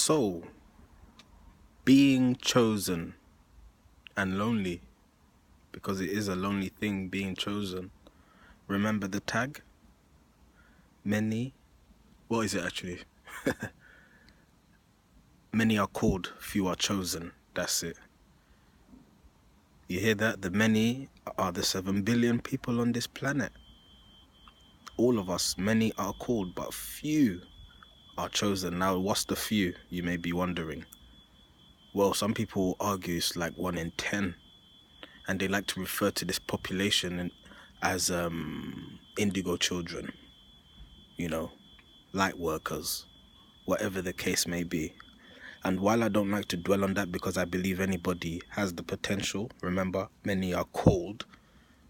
So, being chosen and lonely, because it is a lonely thing being chosen. Remember the tag? Many, what is it actually? Many are called, few are chosen. That's it. You hear that? The many are the 7 billion people on this planet. All of us, many are called, but few are chosen. Now, what's the few, you may be wondering? Well, some people argue it's like 1 in 10, and they like to refer to this population as indigo children, light workers, whatever the case may be. And while I don't like to dwell on that because I believe anybody has the potential, remember, many are called,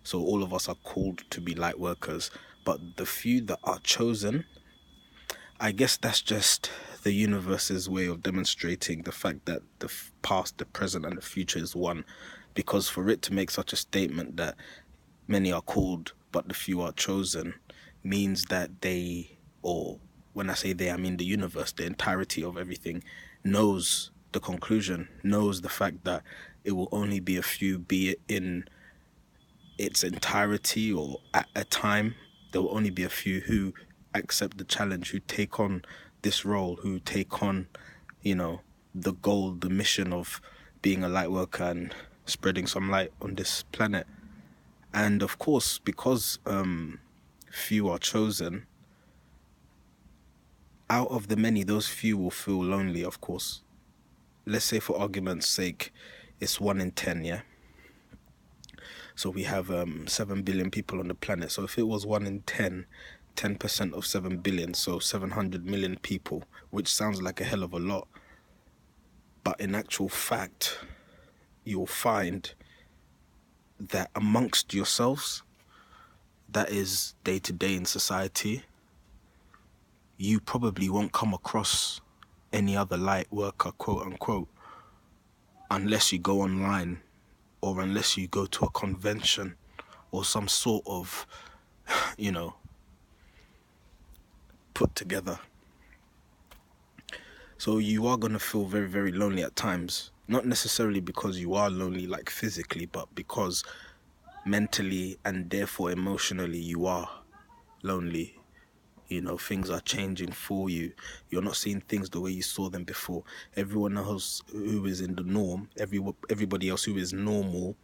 so all of us are called to be light workers, but the few that are chosen, I guess that's just the universe's way of demonstrating the fact that the past, the present, and the future is one. Because for it to make such a statement that many are called, but the few are chosen, means that they, or when I say they, I mean the universe, the entirety of everything, knows the conclusion, knows the fact that it will only be a few, be it in its entirety or at a time, there will only be a few who accept the challenge, who take on this role, who take on, the goal, the mission of being a light worker and spreading some light on this planet. And of course, because few are chosen, out of the many, those few will feel lonely, of course. Let's say for argument's sake, it's 1 in 10, yeah? So we have 7 billion people on the planet. So if it was 1 in 10, 10% of 7 billion, so 700 million people, which sounds like a hell of a lot. But in actual fact, you'll find that amongst yourselves, that is day to day in society, you probably won't come across any other light worker, quote unquote, unless you go online or unless you go to a convention or some sort of, put together. So you are going to feel very, very lonely at times. Not necessarily because you are lonely, like physically, but because mentally and therefore emotionally you are lonely. Things are changing for you. You're not seeing things the way you saw them before. Everyone else who is in the norm, everybody else who is normal,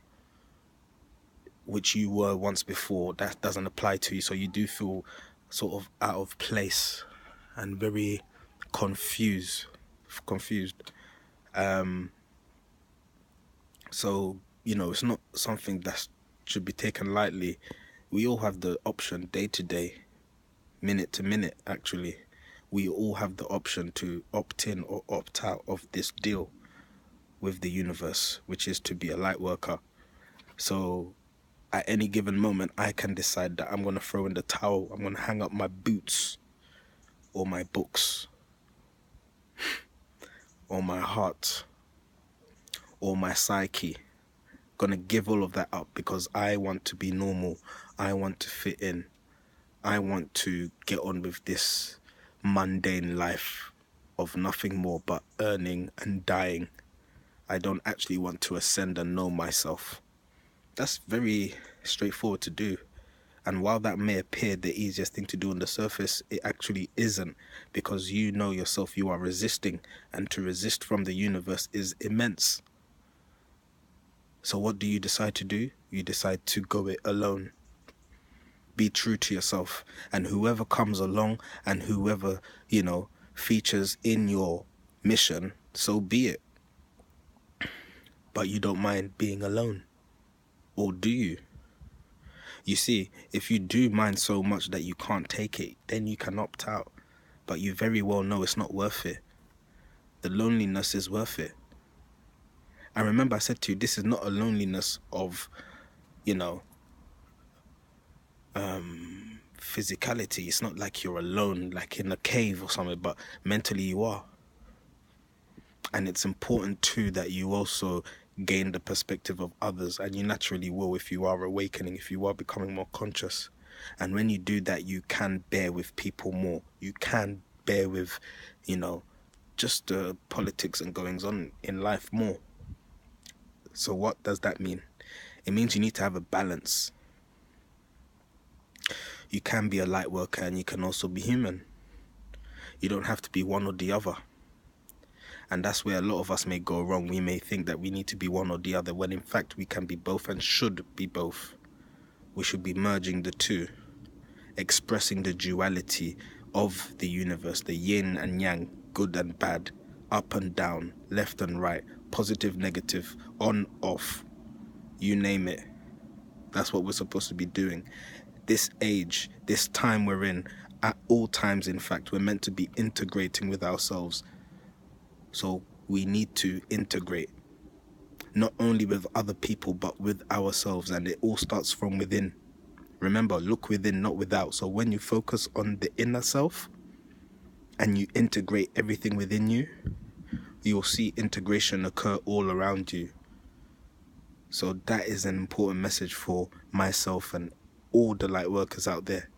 which you were once before, that doesn't apply to you. So you do feel sort of out of place and very confused. So, it's not something that should be taken lightly. We all have the option day to day, minute to minute, actually. We all have the option to opt in or opt out of this deal with the universe, which is to be a light worker. So at any given moment, I can decide that I'm going to throw in the towel. I'm going to hang up my boots or my books or my heart or my psyche. Going to give all of that up because I want to be normal. I want to fit in. I want to get on with this mundane life of nothing more but earning and dying. I don't actually want to ascend and know myself. That's very straightforward to do. And while that may appear the easiest thing to do on the surface, it actually isn't, because you know yourself, you are resisting, and to resist from the universe is immense. So what do you decide to do? You decide to go it alone. Be true to yourself, and whoever comes along and whoever, features in your mission, so be it. But you don't mind being alone. Or do you? You see, if you do mind so much that you can't take it, then you can opt out. But you very well know it's not worth it. The loneliness is worth it. And remember I said to you, this is not a loneliness of, physicality. It's not like you're alone, like in a cave or something, but mentally you are. And it's important too that you also gain the perspective of others, and you naturally will if you are awakening, if you are becoming more conscious. And when you do that, you can bear with people more. You can bear with, just the politics and goings on in life more. So what does that mean? It means you need to have a balance. You can be a light worker and you can also be human. You don't have to be one or the other. And that's where a lot of us may go wrong. We may think that we need to be one or the other, when in fact we can be both and should be both. We should be merging the two, expressing the duality of the universe, the yin and yang, good and bad, up and down, left and right, positive, negative, on, off, you name it. That's what we're supposed to be doing. This age, this time we're in, at all times, in fact, we're meant to be integrating with ourselves. So we need to integrate, not only with other people, but with ourselves. And it all starts from within. Remember, look within, not without. So when you focus on the inner self and you integrate everything within you, you'll see integration occur all around you. So that is an important message for myself and all the light workers out there.